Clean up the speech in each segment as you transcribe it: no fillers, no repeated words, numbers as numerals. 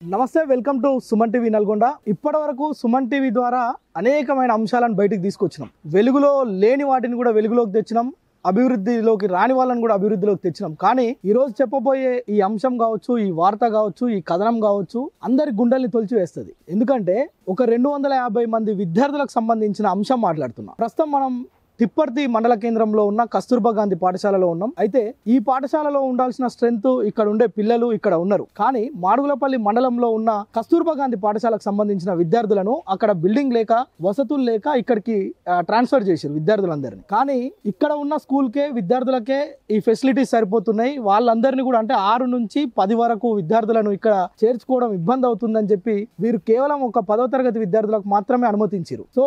నమస్తే, welcome to Suman TV Nalgonda. ఇప్పటి వరకు సుమన్ టీవీ ద్వారా అనేకమైన అంశాలను బయటికి తీసుకొచ్చినాం. వెలుగులో లేని వాటిని కూడా వెలుగులోకి తెచ్చినాం, అభివృద్ధిలోకి రాని వాళ్ళని కూడా అభివృద్ధిలోకి తెచ్చినాం. కానీ ఈ రోజు చెప్పబోయే ఈ అంశం కావచ్చు, ఈ వార్త కావచ్చు, ఈ కథనం కావచ్చు, అందరి గుండెల్ని తొలిచి వేస్తుంది. ఎందుకంటే ఒక 250 మంది విద్యార్థులకు సంబంధించిన అంశం మాట్లాడుతున్నాం. ప్రస్తుతం మనం తిప్పర్తి మండల కేంద్రంలో ఉన్న కస్తూర్బా గాంధీ పాఠశాలలో ఉన్నాం. అయితే ఈ పాఠశాలలో ఉండాల్సిన స్ట్రెంత్ ఇక్కడ ఉండే పిల్లలు ఇక్కడ ఉన్నారు. కానీ మాడుగులపల్లి మండలంలో ఉన్న కస్తూర్బా గాంధీ పాఠశాలకు సంబంధించిన విద్యార్థులను అక్కడ బిల్డింగ్ లేక వసతులు లేక ఇక్కడికి ట్రాన్స్ఫర్ చేశారు విద్యార్థులందరినీ. కానీ ఇక్కడ ఉన్న స్కూల్కే విద్యార్థులకే ఈ ఫెసిలిటీస్ సరిపోతున్నాయి. వాళ్ళందరినీ కూడా అంటే 6 నుంచి 10 వరకు విద్యార్థులను ఇక్కడ చేర్చుకోవడం ఇబ్బంది అవుతుందని చెప్పి వీరు కేవలం ఒక 10వ తరగతి విద్యార్థులకు మాత్రమే అనుమతించారు. సో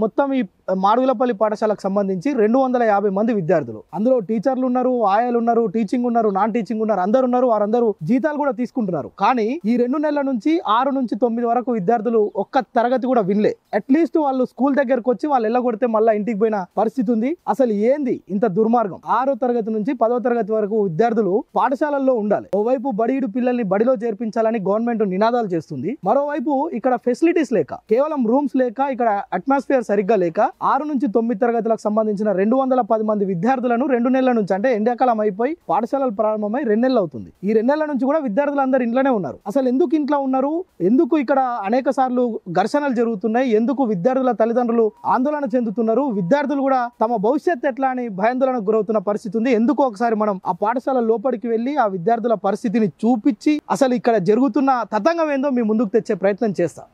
మొత్తం ఈ మాడుగులపల్లి పాఠశాలకు సంబంధించి 250 మంది విద్యార్థులు, అందులో టీచర్లు ఉన్నారు, ఆయాలు ఉన్నారు, టీచింగ్ ఉన్నారు, నాన్ టీచింగ్ ఉన్నారు, అందరు ఉన్నారు. వారందరూ జీతాలు కూడా తీసుకుంటున్నారు. కానీ ఈ 2 నెలల నుంచి 6 నుంచి 9 వరకు విద్యార్థులు ఒక్క తరగతి కూడా వినలే. అట్లీస్ట్ వాళ్ళు స్కూల్ దగ్గరకు వచ్చి వాళ్ళు ఎల్లగొడితే మళ్ళీ ఇంటికి పోయిన పరిస్థితి ఉంది. అసలు ఏంది ఇంత దుర్మార్గం? 6వ తరగతి నుంచి 10వ తరగతి వరకు విద్యార్థులు పాఠశాలల్లో ఉండాలి. ఓవైపు బడియుడు పిల్లల్ని బడిలో చేర్పించాలని గవర్నమెంట్ నినాదాలు చేస్తుంది. మరోవైపు ఇక్కడ ఫెసిలిటీస్ లేక, కేవలం రూమ్స్ లేక, ఇక్కడ అట్మాస్ఫియర్ సరిగ్గా లేక 6 నుంచి 9 తరగతులకు సంబంధించిన 210 మంది విద్యార్థులను 2 నెలల నుంచి, అంటే ఎండాకాలం అయిపోయి పాఠశాలలు ప్రారంభమై 2 నెలలు అవుతుంది, ఈ 2 నెలల నుంచి కూడా విద్యార్థులందరూ ఇంట్లోనే ఉన్నారు. అసలు ఎందుకు ఇంట్లో ఉన్నారు? ఎందుకు ఇక్కడ అనేక సార్లు ఘర్షణలు జరుగుతున్నాయి? ఎందుకు విద్యార్థుల తల్లిదండ్రులు ఆందోళన చెందుతున్నారు? విద్యార్థులు కూడా తమ భవిష్యత్ ఎట్లా అని భయాందోళనకు గురవుతున్న పరిస్థితి ఉంది. ఎందుకు ఒకసారి మనం ఆ పాఠశాల లోపలికి వెళ్ళి ఆ విద్యార్థుల పరిస్థితిని చూపించి అసలు ఇక్కడ జరుగుతున్న తతంగం ఏందో మీ ముందుకు తెచ్చే ప్రయత్నం చేస్తాం.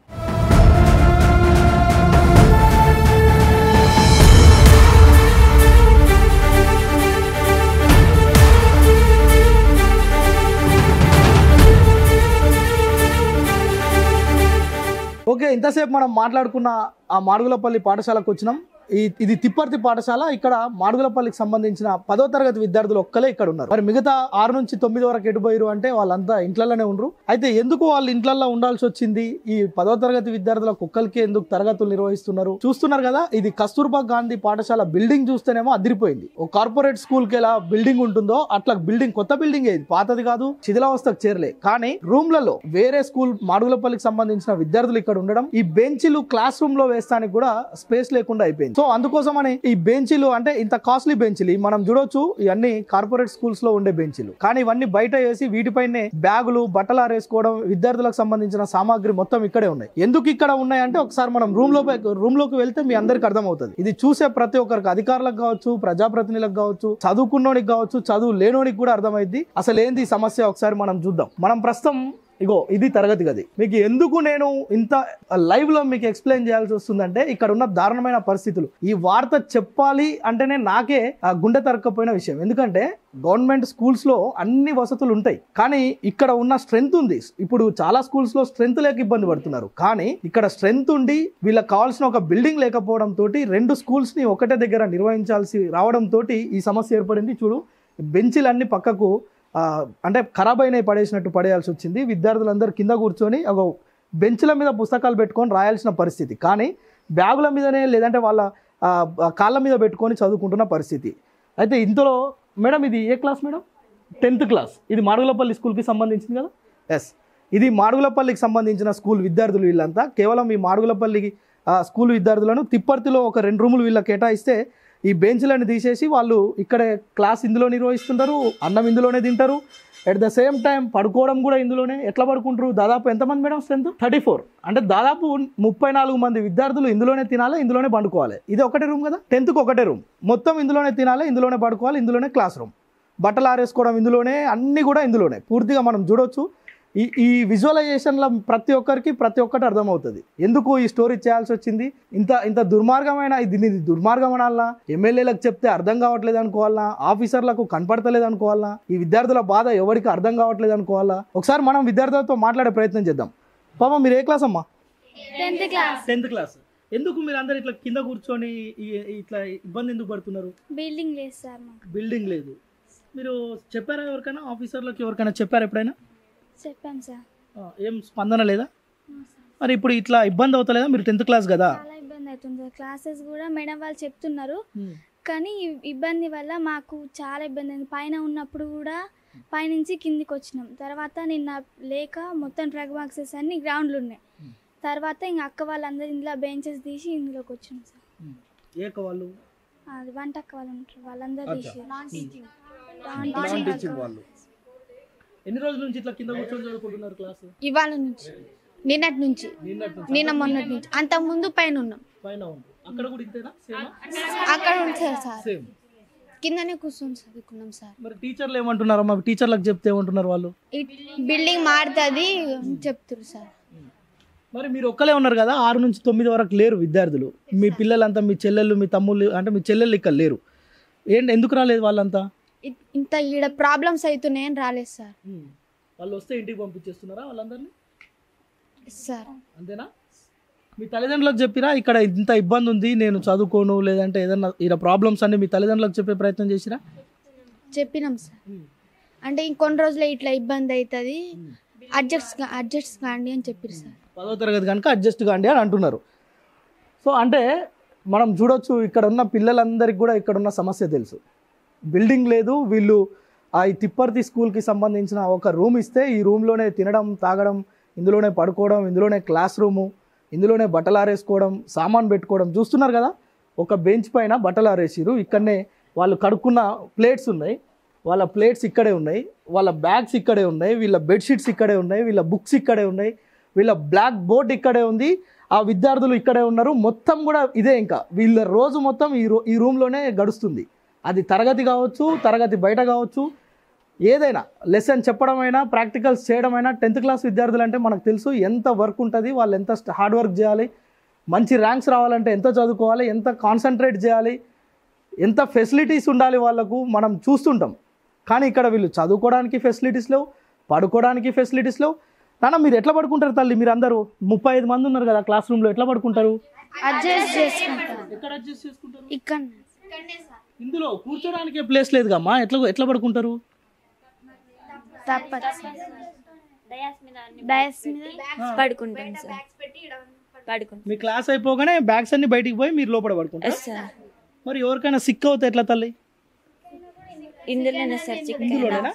ఓకే, ఇంతసేపు మనం మాట్లాడుకున్న ఆ మాడుగులపల్లి పాఠశాలకు వచ్చినాం. ఇది తిప్పర్తి పాఠశాల. ఇక్కడ మాడుగులపల్లికి సంబంధించిన 10వ తరగతి విద్యార్థులు ఒక్కలే ఇక్కడ ఉన్నారు. మరి మిగతా 6 నుంచి 9 వరకు ఎటుపోయారు అంటే వాళ్ళంతా ఇంట్లలోనే ఉండరు. అయితే ఎందుకు వాళ్ళు ఇంట్లల్లో ఉండాల్సి వచ్చింది? ఈ 10వ తరగతి విద్యార్థులకు ఒక్కరికే ఎందుకు తరగతులు నిర్వహిస్తున్నారు? చూస్తున్నారు కదా, ఇది కస్తూర్బా గాంధీ పాఠశాల బిల్డింగ్ చూస్తేనేమో అదిరిపోయింది. ఒక కార్పొరేట్ స్కూల్ కి ఎలా బిల్డింగ్ ఉంటుందో అట్లా బిల్డింగ్, కొత్త బిల్డింగ్ ఏది, పాతది కాదు, శిథిలావస్థకు చేరలే. కానీ రూమ్లలో వేరే స్కూల్ మాడుగులపల్లికి సంబంధించిన విద్యార్థులు ఇక్కడ ఉండడం, ఈ బెంచీలు క్లాస్ రూమ్ లో వేస్తానికి కూడా స్పేస్ లేకుండా అయిపోయింది. సో అందుకోసమని ఈ బెంచీలు, అంటే ఇంత కాస్ట్లీ బెంచీలు మనం చూడొచ్చు, ఇవన్నీ కార్పొరేట్ స్కూల్స్ లో ఉండే బెంచీలు. కానీ ఇవన్నీ బయట వేసి వీటిపైనే బ్యాగులు, బట్టలు ఆరేసుకోవడం, విద్యార్థులకు సంబంధించిన సామాగ్రి మొత్తం ఇక్కడే ఉన్నాయి. ఎందుకు ఇక్కడ ఉన్నాయంటే ఒకసారి మనం రూమ్ లోకి వెళ్తే మీ అందరికి అర్థమవుతుంది. ఇది చూసే ప్రతి ఒక్కరికి, అధికారులకు కావచ్చు, ప్రజాప్రతినిధులకు కావచ్చు, చదువుకున్నోడికి కావచ్చు, చదువు లేనోడికి కూడా అర్థమైంది అసలు ఏంది సమస్య. ఒకసారి మనం చూద్దాం. మనం ప్రస్తుతం ఇగో ఇది తరగతి గది. మీకు ఎందుకు నేను ఇంత లైవ్ లో మీకు ఎక్స్ప్లెయిన్ చేయాల్సి వస్తుందంటే ఇక్కడ ఉన్న దారుణమైన పరిస్థితులు. ఈ వార్త చెప్పాలి అంటేనే నాకే గుండె తరక్కపోయిన విషయం. ఎందుకంటే గవర్నమెంట్ స్కూల్స్ లో అన్ని వసతులు ఉంటాయి, కానీ ఇక్కడ ఉన్న స్ట్రెంత్ ఉంది. ఇప్పుడు చాలా స్కూల్స్ లో స్ట్రెంత్ లేక ఇబ్బంది పడుతున్నారు. కానీ ఇక్కడ స్ట్రెంత్ ఉండి వీళ్ళకి కావాల్సిన ఒక బిల్డింగ్ లేకపోవడం తోటి 2 స్కూల్స్ ని ఒకటే దగ్గర నిర్వహించాల్సి రావడం తోటి ఈ సమస్య ఏర్పడింది. చూడు, బెంచీలన్నీ పక్కకు అంటే ఖరాబ్ అయినాయి, పడేసినట్టు పడేయాల్సి వచ్చింది. విద్యార్థులందరూ కింద కూర్చొని బెంచ్ల మీద పుస్తకాలు పెట్టుకొని రాయాల్సిన పరిస్థితి, కానీ బ్యాగుల మీదనే లేదంటే వాళ్ళ కాళ్ళ మీద పెట్టుకొని చదువుకుంటున్న పరిస్థితి. అయితే ఇందులో మేడం ఇది ఏ క్లాస్ మేడం? 10th class. ఇది మాడుగులపల్లి స్కూల్కి సంబంధించింది కదా? ఎస్, ఇది మాడుగులపల్లికి సంబంధించిన స్కూల్ విద్యార్థులు. వీళ్ళంతా కేవలం ఈ మాడుగులపల్లికి స్కూల్ విద్యార్థులను తిప్పర్తిలో ఒక 2 రూములు వీళ్ళకి కేటాయిస్తే ఈ బెంచ్లను తీసేసి వాళ్ళు ఇక్కడే క్లాస్ ఇందులో నిర్వహిస్తుంటారు, అన్నం ఇందులోనే తింటారు, అట్ ద సేమ్ టైం పడుకోవడం కూడా ఇందులోనే. ఎట్లా పడుకుంటారు? దాదాపు ఎంతమంది మేడం స్ట్రెంత్? 34. అంటే దాదాపు 34 మంది విద్యార్థులు ఇందులోనే తినాలి, ఇందులోనే పండుకోవాలి. ఇది ఒకటే రూమ్ కదా, 10th ఒకటే రూమ్, మొత్తం ఇందులోనే తినాలి, ఇందులోనే పడుకోవాలి, ఇందులోనే క్లాస్ రూమ్, బట్టలు ఆరేసుకోవడం ఇందులోనే, అన్నీ కూడా ఇందులోనే. పూర్తిగా మనం చూడొచ్చు. ఈ విజువలైజేషన్లో ప్రతి ఒక్కటి అర్థమవుతుంది ఎందుకు ఈ స్టోరీ చేయాల్సి వచ్చింది. ఇంత దుర్మార్గమైన దీన్ని దుర్మార్గం అనాలనా, ఎమ్మెల్యేలకు చెప్తే అర్థం కావట్లేదు అనుకోవాలనా, ఆఫీసర్లకు కనపడతలేదు అనుకోవాలనా, ఈ విద్యార్థుల బాధ ఎవరికి అర్థం కావట్లేదు అనుకోవాలా? ఒకసారి మనం విద్యార్థులతో మాట్లాడే ప్రయత్నం చేద్దాం. పాప మీరు ఏ క్లాస్ అమ్మా? 10th class. ఎందుకు మీరు అందరు ఇట్లా కింద కూర్చొని ఇట్లా ఇబ్బంది ఎందుకు పడుతున్నారు? బిల్డింగ్ లేదు సార్, బిల్డింగ్ లేదు. మీరు చెప్పారా ఎవరికైనా, ఆఫీసర్లకు ఎవరికైనా చెప్పారా ఎప్పుడైనా? చెప్పాం సార్. ఏం స్పందన లేదా? మరి ఇప్పుడు ఇట్లా ఇబ్బంది అవుతలేదా? మీరు 10th క్లాస్ కదా. చాలా ఇబ్బంది అవుతుంది సార్. క్లాసెస్ కూడా మేడం వాళ్ళు చెప్తున్నారు, కానీ ఇబ్బంది వల్ల మాకు చాలా ఇబ్బంది అయింది. పైన ఉన్నప్పుడు కూడా పైనుంచి కిందికి వచ్చినాం. తర్వాత నిన్న లేక మొత్తం డ్రగ్ బాక్సెస్ అన్ని గ్రౌండ్లు ఉన్నాయి. తర్వాత ఇంకా అక్క వాళ్ళందరూ ఇందులో బెంచెస్ తీసి ఇందులోకి వచ్చినాం సార్. ఏ అక్క వాళ్ళు? అది వంట అక్క వాళ్ళు ఉంటారు, వాళ్ళందరూ తీసి వాళ్ళు. ఎన్ని రోజుల నుంచి ఇట్లా కింద కూర్చొని చదువుకుంటున్నారు క్లాస్? ఇవాళ నుంచి, నిన్న మొన్నటి నుంచి. అంతకుముందు పైన ఉన్నాం. అక్కడ కూడా ఇంతేనా? అక్కడ ఉంటారు సార్, కిందనే కూర్చొని చదువుకున్నాం సార్. మరి టీచర్లు ఏమంటున్నారు? మా టీచర్లకు చెప్తే ఏమంటున్నారు వాళ్ళు? బిల్డింగ్ మారుతుంది చెప్తారు సార్. మరి మీరు ఒక్కలే ఉన్నారు కదా, 6 నుంచి 9 వరకు లేరు విద్యార్థులు. మీ పిల్లలంతా, మీ చెల్లెళ్ళు, మీ తమ్ముళ్ళు, అంటే మీ చెల్లెళ్ళు ఇక్కడ లేరు. ఎందుకు రాలేదు వాళ్ళంతా? ఇంత ఈడ ప్రాబ్లమ్స్ అవుతున్నాయని రాలేదు సార్. వాళ్ళు వస్తే ఇంటికి పంపించేస్తున్నారా వాళ్ళందరినీ? సార్ అంతేనా? మీ తల్లిదండ్రులకు చెప్పిరా ఇక్కడ ఇంత ఇబ్బంది ఉంది, నేను చదువుకోను, లేదంటే ఏదన్నా ఇలా ప్రాబ్లమ్స్ అన్ని మీ తల్లిదండ్రులకు చెప్పే ప్రయత్నం చేసిరా? చెప్పినాం సార్. అంటే ఇంకొన్ని రోజులు ఇట్లా ఇబ్బంది అవుతుంది, అడ్జస్ట్ కాండి అని చెప్పారు సార్. 10వ తరగతి కనుక అడ్జస్ట్ కాండి అని అంటున్నారు. సో అంటే మనం చూడొచ్చు, ఇక్కడ ఉన్న పిల్లలందరికీ కూడా ఇక్కడ ఉన్న సమస్య తెలుసు. బిల్డింగ్ లేదు, వీళ్ళు ఈ తిప్పర్తి స్కూల్కి సంబంధించిన ఒక రూమ్ ఇస్తే ఈ రూమ్లోనే తినడం, తాగడం, ఇందులోనే పడుకోవడం, ఇందులోనే క్లాస్ రూము, ఇందులోనే బట్టలు ఆరేసుకోవడం, సామాన్ పెట్టుకోవడం. చూస్తున్నారు కదా, ఒక బెంచ్ పైన బట్టలు ఆరేసిరు. ఇక్కడనే వాళ్ళు కడుక్కున్న ప్లేట్స్ ఉన్నాయి, వాళ్ళ ప్లేట్స్ ఇక్కడే ఉన్నాయి, వాళ్ళ బ్యాగ్స్ ఇక్కడే ఉన్నాయి, వీళ్ళ బెడ్షీట్స్ ఇక్కడే ఉన్నాయి, వీళ్ళ బుక్స్ ఇక్కడే ఉన్నాయి, వీళ్ళ బ్లాక్ బోర్డ్ ఇక్కడే ఉంది, ఆ విద్యార్థులు ఇక్కడే ఉన్నారు. మొత్తం కూడా ఇదే. ఇంకా వీళ్ళ రోజు మొత్తం ఈ రూమ్లోనే గడుస్తుంది. అది తరగతి కావచ్చు, తరగతి బయట కావచ్చు, ఏదైనా లెసన్ చెప్పడమైనా, ప్రాక్టికల్స్ చేయడమైనా. 10th క్లాస్ విద్యార్థులు అంటే మనకు తెలుసు ఎంత వర్క్ ఉంటుంది, వాళ్ళు ఎంత హార్డ్ వర్క్ చేయాలి, మంచి ర్యాంక్స్ రావాలంటే ఎంత చదువుకోవాలి, ఎంత కాన్సన్ట్రేట్ చేయాలి, ఎంత ఫెసిలిటీస్ ఉండాలి వాళ్ళకు, మనం చూస్తుంటాం. కానీ ఇక్కడ వీళ్ళు చదువుకోవడానికి ఫెసిలిటీస్ లేవు, పడుకోవడానికి ఫెసిలిటీస్ లేవు. నాన్న మీరు ఎట్లా పడుకుంటారు తల్లి? మీరు అందరూ 35 మంది ఉన్నారు కదా క్లాస్ రూమ్లో, ఎట్లా పడుకుంటారు? అడ్జస్ట్ చేసుకుంటారు. ఎక్కడ అడ్జస్ట్ చేసుకుంటారు? ఇక్కడ ఇందులో కూర్చోడానికి ప్లేస్ లేదుగమ్మా, ఎట్లా పడుకుంటారు? తప్పదు డయాస్ మీద పడుకుంటాం సార్. పడుకుంటాం. మీ క్లాస్ అయిపోగానే బ్యాగ్స్ అన్ని బయటికి పోయి మీరు లోపల పడుకుంటారు సార్. మరి ఎవరికైనా సిక్ అవుతే ఎట్లా తల్లి? ఇందులోనే సార్ ఇందులోనేనా?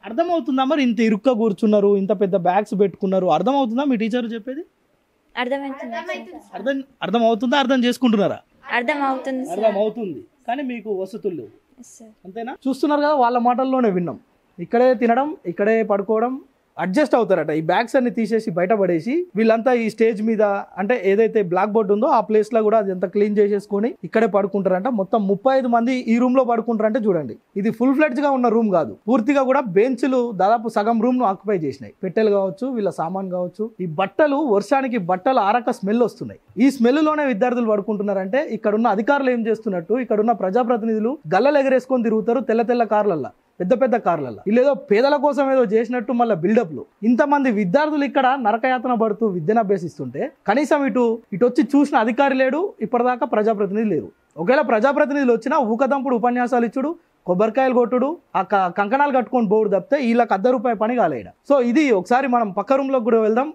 అర్థమవుతుందా? మరి ఇంత ఇరుక్క కూర్చున్నారు, ఇంత పెద్ద బ్యాగ్స్ పెట్టుకున్నారు, అర్థమవుతుందా మీ టీచర్ చెప్పేది? అర్థమవుతుందా? అర్థం చేసుకుంటున్నారా? అర్థమవుతుంది, కానీ మీకు వసతులు లేవు. అంతేనా? చూస్తున్నారు కదా, వాళ్ళ మాటల్లోనే విన్నాం. ఇక్కడే తినడం, ఇక్కడే పడుకోవడం, అడ్జస్ట్ అవుతారట. ఈ బ్యాగ్స్ అన్ని తీసేసి బయట పడేసి వీళ్ళంతా ఈ స్టేజ్ మీద, అంటే ఏదైతే బ్లాక్ బోర్డ్ ఉందో ఆ ప్లేస్ లో కూడా అదంతా క్లీన్ చేసేసుకొని ఇక్కడే పడుకుంటారంట. మొత్తం 35 మంది ఈ రూమ్ లో పడుకుంటారంటే చూడండి. ఇది ఫుల్ ఫ్లెడ్జ్ గా ఉన్న రూమ్ కాదు, పూర్తిగా కూడా బెంచ్లు దాదాపు సగం రూమ్ ను ఆక్యుపై చేసినాయి. పెట్టెలు కావచ్చు, వీళ్ళ సామాన్ కావచ్చు. ఈ బట్టలు వర్షానికి బట్టలు ఆరక స్మెల్ వస్తున్నాయి. ఈ స్మెల్ లోనే విద్యార్థులు పడుకుంటున్నారంటే ఇక్కడున్న అధికారులు ఏం చేస్తున్నట్టు, ఇక్కడున్న ప్రజాప్రతినిధులు గల్లలు ఎగరేసుకొని తిరుగుతారు తెల్ల తెల్ల కార్లల్లో, పెద్ద పెద్ద కార్లలో. వీళ్ళేదో పేదల కోసం ఏదో చేసినట్టు మళ్ళీ బిల్డప్లు. ఇంతమంది విద్యార్థులు ఇక్కడ నరకయాతన పడుతూ విద్యను అభ్యసిస్తుంటే కనీసం ఇటు వచ్చి చూసిన అధికారి లేడు, ఇప్పటిదాకా ప్రజాప్రతినిధి లేరు. ఒకవేళ ప్రజాప్రతినిధులు వచ్చినా ఊకదంపుడు ఉపన్యాసాలు ఇచ్చుడు, కొబ్బరికాయలు కొట్టుడు, ఆ కంకణాలు కట్టుకొని బోర్డు తప్పితే వీళ్ళకి ₹1 పని కాలేడ. సో ఇది ఒకసారి మనం పక్క రూమ్ లో కూడా వెళ్దాం.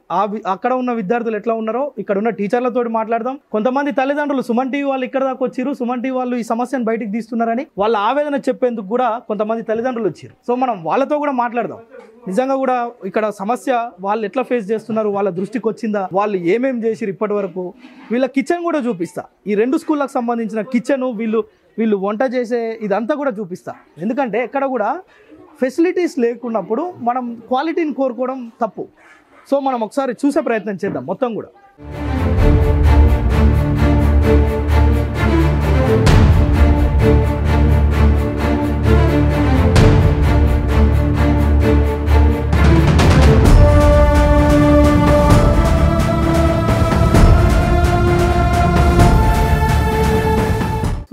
అక్కడ ఉన్న విద్యార్థులు ఎట్లా ఉన్నారో ఇక్కడ ఉన్న టీచర్లతో మాట్లాడదాం. కొంతమంది తల్లిదండ్రులు సుమన్ టీవీ వాళ్ళు ఇక్కడ దాకా వచ్చారు, సుమన్ టీవీ వాళ్ళు ఈ సమస్యను బయటికి తీస్తున్నారని వాళ్ళ ఆవేదన చెప్పేందుకు కూడా కొంతమంది తల్లిదండ్రులు వచ్చారు. సో మనం వాళ్ళతో కూడా మాట్లాడదాం. నిజంగా కూడా ఇక్కడ సమస్య వాళ్ళు ఎట్లా ఫేస్ చేస్తున్నారు, వాళ్ళ దృష్టికి వచ్చిందా, వాళ్ళు ఏమేం చేసిరు ఇప్పటి వరకు, వీళ్ళ కిచెన్ కూడా చూపిస్తా. ఈ 2 స్కూళ్ళకు సంబంధించిన కిచెన్, వీళ్ళు వంట చేసే ఇదంతా కూడా చూపిస్తా. ఎందుకంటే ఎక్కడ కూడా ఫెసిలిటీస్ లేకున్నప్పుడు మనం క్వాలిటీని కోరుకోవడం తప్పు. సో మనం ఒకసారి చూసే ప్రయత్నం చేద్దాం మొత్తం కూడా.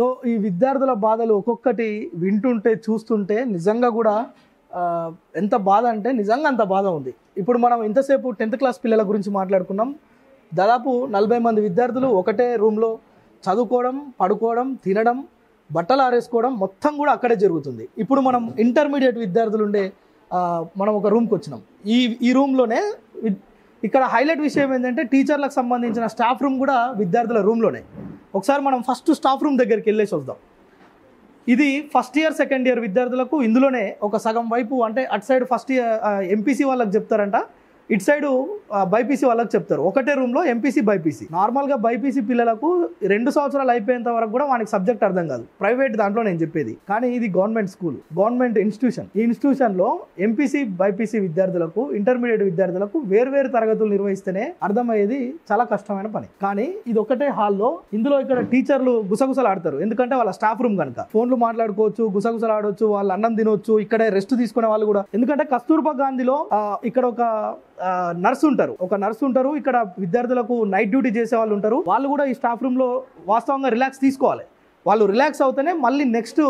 సో ఈ విద్యార్థుల బాధలు ఒక్కొక్కటి వింటుంటే చూస్తుంటే నిజంగా కూడా ఎంత బాధ అంటే నిజంగా అంత బాధ ఉంది. ఇప్పుడు మనం ఇంతసేపు 10th క్లాస్ పిల్లల గురించి మాట్లాడుకున్నాం. దాదాపు 40 మంది విద్యార్థులు ఒకటే రూమ్లో చదువుకోవడం, పడుకోవడం, తినడం, బట్టలు ఆరేసుకోవడం మొత్తం కూడా అక్కడే జరుగుతుంది. ఇప్పుడు మనం ఇంటర్మీడియట్ విద్యార్థులు ఉండే మనం ఒక రూమ్కి వచ్చినాం. ఈ రూమ్లోనే ఇక్కడ హైలైట్ విషయం ఏంటంటే టీచర్లకు సంబంధించిన స్టాఫ్ రూమ్ కూడా విద్యార్థుల రూమ్లోనే. ఒకసారి మనం ఫస్ట్ స్టాఫ్ రూమ్ దగ్గరికి వెళ్ళేసి వద్దాం. ఇది ఫస్ట్ ఇయర్ సెకండ్ ఇయర్ విద్యార్థులకు ఇందులోనే ఒక సగం వైపు అంటే అటు సైడ్ ఫస్ట్ ఇయర్ ఎంపీసీ వాళ్ళకి చెప్తారంట, ఇటు సైడ్ బైపీసీ వాళ్ళకి చెప్తారు. ఒకటే రూమ్లో ఎంపీసీ బైపీసీ. నార్మల్గా బైపీసీ పిల్లలకు 2 సంవత్సరాలు అయిపోయేంత వరకు కూడా వానికి సబ్జెక్ట్ అర్థం కాదు, ప్రైవేట్ దాంట్లో నేను చెప్పేది. కానీ ఇది గవర్నమెంట్ స్కూల్, గవర్నమెంట్ ఇన్స్టిట్యూషన్. ఈ ఇన్స్టిట్యూషన్లో ఎంపీసీ బైపీసీ విద్యార్థులకు, ఇంటర్మీడియట్ విద్యార్థులకు వేర్వేరు తరగతులు నిర్వహిస్తేనే అర్థమయ్యేది చాలా కష్టమైన పని. కానీ ఇది ఒకటే హాల్లో, ఇందులో ఇక్కడ టీచర్లు గుసగుసలు ఆడతారు. ఎందుకంటే వాళ్ళ స్టాఫ్ రూమ్ కనుక ఫోన్లు మాట్లాడుకోవచ్చు, గుసగుసలు ఆడవచ్చు, వాళ్ళు అన్నం తినవచ్చు, ఇక్కడే రెస్ట్ తీసుకునే వాళ్ళు కూడా. ఎందుకంటే కస్తూర్బా గాంధీలో ఇక్కడ ఒక నర్సు ఉంటారు, ఇక్కడ విద్యార్థులకు నైట్ డ్యూటీ చేసే వాళ్ళు ఉంటారు. వాళ్ళు కూడా ఈ స్టాఫ్ రూమ్ లో వాస్తవంగా రిలాక్స్ తీసుకోవాలి. వాళ్ళు రిలాక్స్ అవుతేనే మళ్ళీ నెక్స్ట్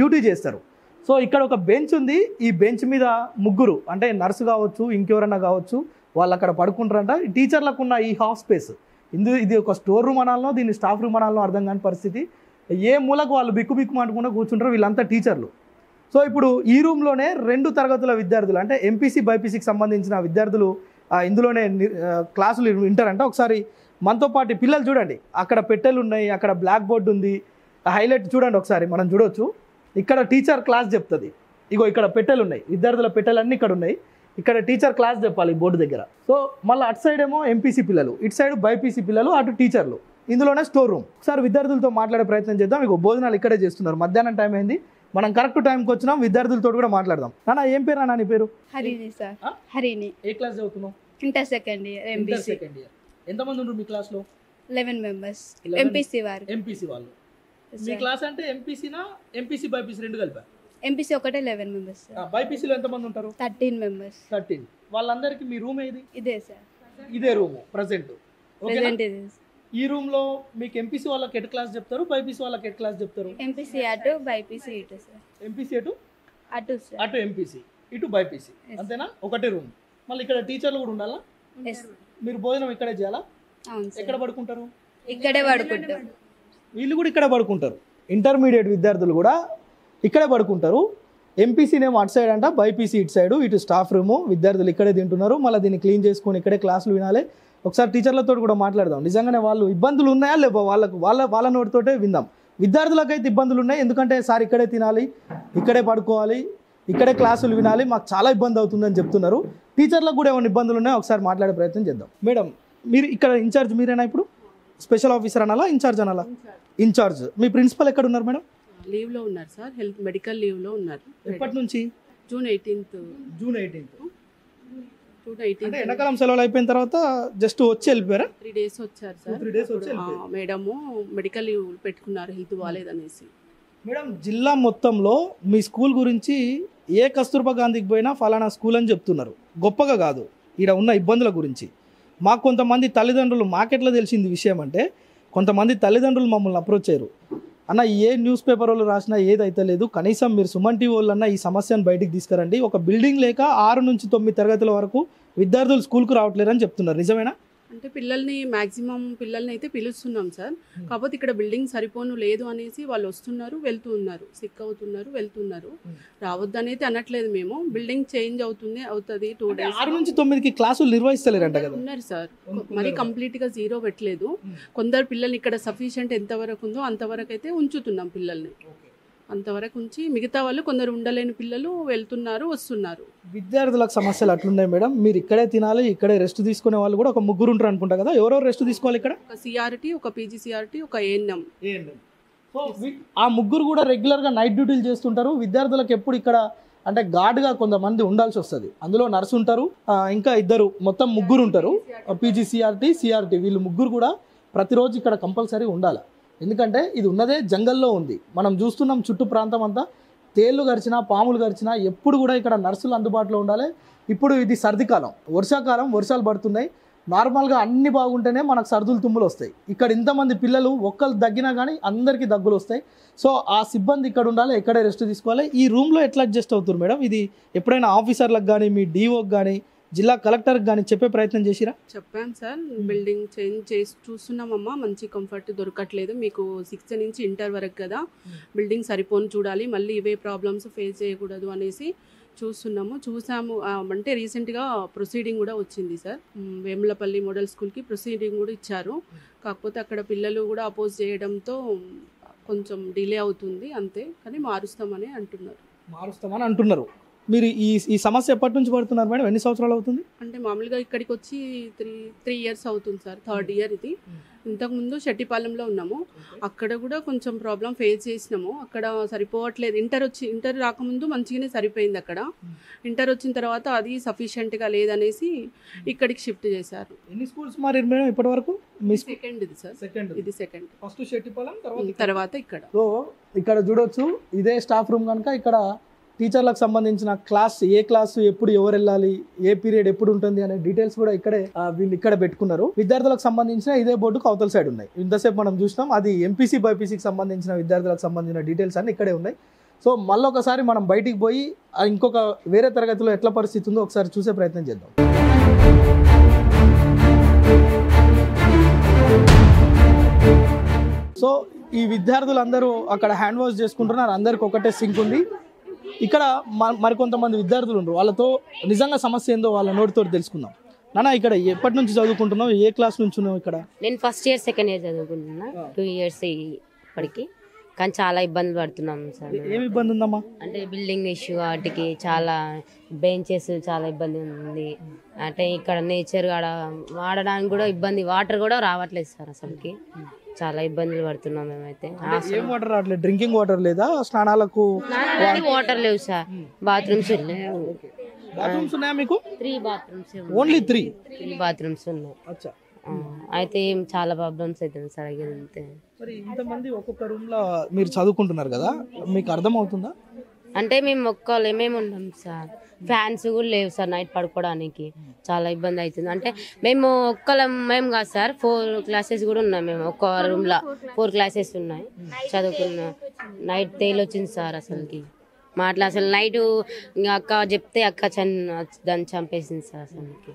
డ్యూటీ చేస్తారు. సో ఇక్కడ ఒక బెంచ్ ఉంది, ఈ బెంచ్ మీద ముగ్గురు అంటే నర్సు కావచ్చు, ఇంకెవరన్నా కావచ్చు, వాళ్ళు అక్కడ పడుకుంటారంట. టీచర్లకు ఉన్న ఈ హాఫ్ స్పేస్ ఇది ఒక స్టోర్ రూమ్ అనాలనో దీన్ని స్టాఫ్ రూమ్ అనాలనో అర్థం కాని పరిస్థితి. ఏ మూలకు వాళ్ళు బిక్కు అంటుకుండా కూర్చుంటారు వీళ్ళంతా టీచర్లు. సో ఇప్పుడు ఈ రూమ్లోనే 2 తరగతుల విద్యార్థులు అంటే ఎంపీసీ బైపీసీకి సంబంధించిన విద్యార్థులు ఇందులోనే క్లాసులు వింటారంట. ఒకసారి మనతో పాటు పిల్లలు చూడండి, అక్కడ పెట్టెలు ఉన్నాయి, అక్కడ బ్లాక్ బోర్డు ఉంది, హైలైట్ చూడండి ఒకసారి మనం చూడవచ్చు. ఇక్కడ టీచర్ క్లాస్ చెప్తుంది. ఇగో ఇక్కడ పెట్టెలు ఉన్నాయి, విద్యార్థుల పెట్టెలన్నీ ఇక్కడ ఉన్నాయి. ఇక్కడ టీచర్ క్లాస్ చెప్పాలి బోర్డు దగ్గర. సో మళ్ళీ అటు సైడ్ ఏమో ఎంపీసీ పిల్లలు, ఇటు సైడ్ బైపీసీ పిల్లలు, అటు టీచర్లు. ఇందులోనే స్టోర్ రూమ్. ఒకసారి విద్యార్థులతో మాట్లాడే ప్రయత్నం చేద్దాం. ఇగో భోజనాలు ఇక్కడే చేస్తున్నారు, మధ్యాహ్నం టైం అయింది, మనం కరెక్ట్ టైంకి వచ్చినాం. విద్యార్థులతో కూడా మాట్లాడదాం. నాన్న ఏం పేరు అన్న నీ పేరు? హరిణి సార్. హరిణి. ఏ క్లాస్ చదువుతున్నావు? Inter second year MPC. Second year. ఎంతమంది ఉన్నారు మీ క్లాస్లో? 11 మెంబర్స్. ఎంపీసీ వారు. ఎంపీసీ వాళ్ళు. మీ క్లాస్ అంటే ఎంపీసీనా ఎంపీసీ బైపీసీ రెండు కలిపా? ఎంపీసీ ఒకటే 11 మెంబర్స్. బైపీసీలో ఎంతమంది ఉంటారు? 13 మెంబర్స్. 13. వాళ్ళందరికీ మీ రూమ్ ఏది? ఇదే సార్. ఇదే రూమ్ ప్రెసెంట్. ఈ రూమ్ లో మీకు ఎంపీసీ వాళ్ళకి ఎట్ క్లాస్ చెప్తారు, బైపీసీ వాళ్ళకి ఎట్ క్లాస్ చెప్తారు? ఎంపీసీ అటు, బైపీసీ ఇటు సార్. ఎంపీసీ అటు సార్. అటు ఎంపీసీ ఇటు బైపీసీ, అంతేనా? ఒకటే రూమ్. మళ్ళీ ఇక్కడ టీచర్లు కూడా ఉండాలా? మీరు భోజనం ఇక్కడే చేయాలా? ఎక్కడ పడుకుంటారు? ఇక్కడే పడుకుంటాం. వీళ్ళు కూడా ఇక్కడ పడుకుంటారు. ఇంటర్మీడియట్ విద్యార్థులు కూడా ఇక్కడే పడుకుంటారు. ఎంపీసీనేమో అటు సైడ్ అంట, బైపీసీ ఇటు సైడ్. ఇటు స్టాఫ్ రూము, విద్యార్థులు ఇక్కడే తింటున్నారు. మళ్ళీ దీన్ని క్లీన్ చేసుకొని ఇక్కడే క్లాసులు వినాలి. ఒకసారి టీచర్లతో కూడా మాట్లాడదాం. నిజంగానే వాళ్ళు ఇబ్బందులు ఉన్నాయా లేవో వాళ్ళ నోటితోటే విందాం. విద్యార్థులకైతే ఇబ్బందులు ఉన్నాయి, ఎందుకంటే సార్ ఇక్కడే తినాలి, ఇక్కడే పడుకోవాలి, ఇక్కడే క్లాసులు వినాలి, మాకు చాలా ఇబ్బంది అవుతుందని చెప్తున్నారు. టీచర్లకు కూడా ఏమైనా ఇబ్బందులు ఉన్నాయో ఒకసారి మాట్లాడే ప్రయత్నం చేద్దాం. మేడం, మీరు ఇక్కడ ఇన్ఛార్జ్ మీరేనా? ఇప్పుడు స్పెషల్ ఆఫీసర్ అనాలా, ఇన్ఛార్జ్ అనాలా? ఇన్ఛార్జ్. మీ ప్రిన్సిపల్ ఎక్కడ ఉన్నారు మేడం? లీవ్లో ఉన్నారు సార్, హెల్త్ మెడికల్ లీవ్లో ఉన్నారు. ఎప్పటి నుంచి? June 18th. అంటే ఎండాకాలం సెలవులు అయిపోయిన తర్వాత జస్ట్ వచ్చి వెళ్ళిపోయారా? 3 days వచ్చారు సార్. 3 days వచ్చి మేడము మెడికల్ లీవ్ పెట్టుకున్నారు, హెల్త్ బాగాలేదనేసి. మేడం, జిల్లా మొత్తంలో మీ స్కూల్ గురించి ఏ కస్తూర్బా గాంధీకి పోయినా ఫలానా స్కూల్ అని చెప్తున్నారు. గొప్పగా కాదు, ఈడ ఉన్న ఇబ్బందుల గురించి. మాకు కొంతమంది తల్లిదండ్రులు, మాకెట్లా తెలిసింది విషయం అంటే, కొంతమంది తల్లిదండ్రులు మమ్మల్ని అప్రోచ్ అయ్యారు. అన్న, ఏ న్యూస్ పేపర్ వాళ్ళు రాసినా ఏదైతే లేదు, కనీసం మీరు సుమన్ టీవీ వాళ్ళన్నా ఈ సమస్యను బయటికి తీసుకురండి. ఒక బిల్డింగ్ లేక 6 నుంచి 9 తరగతుల వరకు విద్యార్థులు స్కూల్కు రావట్లేరని చెప్తున్నారు. నిజమేనా? అంటే మ్యాక్సిమం పిల్లల్ని అయితే పిలుస్తున్నాం సార్. కాకపోతే ఇక్కడ బిల్డింగ్ సరిపోను లేదు అనేసి వాళ్ళు వస్తున్నారు, వెళ్తూ ఉన్నారు, సిక్ అవుతున్నారు, వెళ్తున్నారు. రావద్దు అనేది అనట్లేదు మేము. బిల్డింగ్ చేంజ్ అవుతుంది 2 days. 6 నుంచి 9కి క్లాసులు నిర్వహిస్తలేరంట కదా? ఉన్నారు సార్, మరి కంప్లీట్ గా 0 పెట్టలేదు. కొందరు పిల్లల్ని ఇక్కడ సఫిషియెంట్ ఎంతవరకు ఉందో అంతవరకు అయితే ఉంచుతున్నాం పిల్లల్ని. అంతవరకు ఉంచి మిగతా వాళ్ళు కొందరు ఉండలేని పిల్లలు వెళ్తున్నారు, వస్తున్నారు. విద్యార్థులకు సమస్యలు అట్లున్నాయి మేడం. మీరు ఇక్కడే తినాలి, ఇక్కడే రెస్ట్ తీసుకునే వాళ్ళు కూడా ఒక 3 ఉంటారు అనుకుంటా కదా? ఎవరెవరు రెస్ట్ తీసుకోవాలి ఇక్కడ? ఒక సిఆర్టీ, ఒక పీజీసీఆర్టీ, ఒక ఏఎన్ఎం. సో ఆ 3 కూడా రెగ్యులర్గా నైట్ డ్యూటీలు చేస్తుంటారు. విద్యార్థులకు ఎప్పుడు ఇక్కడ అంటే గార్డ్గా కొంతమంది ఉండాల్సి వస్తుంది. అందులో నర్సు ఉంటారు, ఇంకా 2 మొత్తం 3 ఉంటారు. పీజీసీఆర్టీ, సిఆర్టీ, వీళ్ళు 3 కూడా ప్రతిరోజు ఇక్కడ కంపల్సరీ ఉండాలి. ఎందుకంటే ఇది ఉన్నదే జంగల్లో ఉంది. మనం చూస్తున్నాం చుట్టూ ప్రాంతం అంతా తేళ్లు గరిచినా, పాములు గరిచినా ఎప్పుడు కూడా ఇక్కడ నర్సులు అందుబాటులో ఉండాలి. ఇప్పుడు ఇది సర్దికాలం, వర్షాకాలం, వర్షాలు పడుతున్నాయి. నార్మల్గా అన్ని బాగుంటేనే మనకు సర్దులు తుమ్ములు వస్తాయి. ఇక్కడ ఇంతమంది పిల్లలు ఒక్కరు దగ్గినా కానీ అందరికీ దగ్గులు వస్తాయి. సో ఆ సిబ్బంది ఇక్కడ ఉండాలి, ఎక్కడే రెస్ట్ తీసుకోవాలి. ఈ రూమ్లో ఎట్లా అడ్జస్ట్ అవుతారు మేడం? ఇది ఎప్పుడైనా ఆఫీసర్లకు కానీ, మీ డిఓకి కానీ, జిల్లా కలెక్టర్కి కానీ చెప్పే ప్రయత్నం చేసిరా? చెప్పాం సార్, బిల్డింగ్ చేంజ్ చేసి చూస్తున్నామమ్మా, మంచి కంఫర్ట్ దొరకట్లేదు. మీకు 6th నుంచి ఇంటర్ వరకు కదా, బిల్డింగ్ సరిపోని చూడాలి, మళ్ళీ ఇవే ప్రాబ్లమ్స్ ఫేస్ చేయకూడదు అనేసి చూసాము. అంటే రీసెంట్గా ప్రొసీడింగ్ కూడా వచ్చింది సార్. వేములపల్లి మోడల్ స్కూల్కి ప్రొసీడింగ్ కూడా ఇచ్చారు. కాకపోతే అక్కడ పిల్లలు కూడా అపోజ్ చేయడంతో కొంచెం డిలే అవుతుంది అంతే, కానీ మారుస్తామని అంటున్నారు. మారుస్తామని అంటున్నారు. మీరు ఈ సమస్య ఎప్పటి నుంచి పడుతున్నారు మేడం? ఎన్ని సంవత్సరాలు అవుతుంది? అంటే మామూలుగా ఇక్కడికి వచ్చి 3 ఇయర్స్ అవుతుంది సార్, 3rd ఇయర్ ఇది. ఇంతకుముందు శెట్టిపాలెంలో ఉన్నాము, అక్కడ కూడా కొంచెం ప్రాబ్లం ఫేస్ చేసినాము. అక్కడ సరిపోవట్లేదు. ఇంటర్ రాకముందు మంచిగానే సరిపోయింది. అక్కడ ఇంటర్ వచ్చిన తర్వాత అది సఫిషియెంట్గా లేదనేసి ఇక్కడికి షిఫ్ట్ చేశారు. ఎన్ని స్కూల్స్ మారారు మేడం ఇప్పటి వరకు? సెకండ్ ఇది సార్, ఇది సెకండ్. ఫస్ట్ శెట్టిపాలెం, తర్వాత ఇక్కడ. సో ఇక్కడ చూడొచ్చు, ఇదే స్టాఫ్ రూమ్ కనుక ఇక్కడ టీచర్లకు సంబంధించిన క్లాస్, ఏ క్లాసు ఎప్పుడు ఎవరు వెళ్ళాలి, ఏ పీరియడ్ ఎప్పుడు ఉంటుంది అనే డీటెయిల్స్ కూడా ఇక్కడే వీళ్ళు ఇక్కడ పెట్టుకున్నారు. విద్యార్థులకు సంబంధించిన ఇదే బోర్డుకు అవతల సైడ్ ఉన్నాయి. ఇంతసేపు మనం చూసినాం, అది ఎంపీసీ బైపీసీకి సంబంధించిన విద్యార్థులకు సంబంధించిన డీటెయిల్స్ అన్ని ఇక్కడే ఉన్నాయి. సో మళ్ళీ ఒకసారి మనం బయటికి పోయి ఇంకొక వేరే తరగతిలో ఎట్లా పరిస్థితి ఉందో ఒకసారి చూసే ప్రయత్నం చేద్దాం. సో ఈ విద్యార్థులందరూ అక్కడ హ్యాండ్ వాష్ చేసుకుంటున్నారు. అందరికి ఒకటే సింక్ ఉంది. ఇక్కడ మరికొంతమంది విద్యార్థులు ఉన్నారు. వాళ్ళతో నిజంగా సమస్య ఏందో వాళ్ళ నోటితో తెలుసుకుందాం. నాన్న, ఇక్కడ ఎప్పటి నుంచి చదువుకుంటున్నావు? ఏ క్లాస్ నుంచి ఉన్నావు ఇక్కడ? నేను ఫస్ట్ ఇయర్ సెకండ్ ఇయర్ చదువుకుంటున్నా. 2 ఇయర్స్ ఇప్పటికి, కానీ చాలా ఇబ్బందులు పడుతున్నాం సార్. ఏమి ఇబ్బంది ఉందమ్మా? అంటే బిల్డింగ్ ఇష్యూ, వాటికి చాలా బెంచెస్ చాలా ఇబ్బంది ఉంది. అంటే ఇక్కడ నేచర్ కూడా వాడడానికి కూడా ఇబ్బంది, వాటర్ కూడా రావట్లేదు సార్. అసలుకి చాలా ఇబ్బందులు పడుతున్నాం మేమైతే. ఏం వాటర్ రావట్లేదు? డ్రింకింగ్ వాటర్ లేదా? స్నానాలకు వాటర్ లేవు సార్. బాత్రూమ్స్ బాత్రూమ్స్ ఉన్నాయా మీకు? 3 బాత్రూమ్స్. ఓన్లీ 3 బాత్రూమ్స్ ఉన్నాయి. అయితే చాలా ప్రాబ్లమ్స్ అవుతుంది సార్. అంతే. మరి ఇంతమంది ఒక్కొక్క రూమ్ లో మీరు చదువుకుంటున్నారు కదా, మీకు అర్థం అవుతుందా? అంటే మేము ఏమేమి ఉంటాం సార్, ఫ్యాన్స్ కూడా లేవు సార్ నైట్ పడుకోవడానికి. చాలా ఇబ్బంది అవుతుంది. అంటే మేము మేము కాదు సార్, 4 క్లాసెస్ కూడా ఉన్నాయి. మేము ఒక్క రూమ్లో 4 క్లాసెస్ ఉన్నాయి చదువుకున్న. నైట్ తేలొచ్చింది సార్. అసలుకి అసలు నైట్ అక్క చెప్తే అక్క దాన్ని చంపేసింది సార్. అసలుకి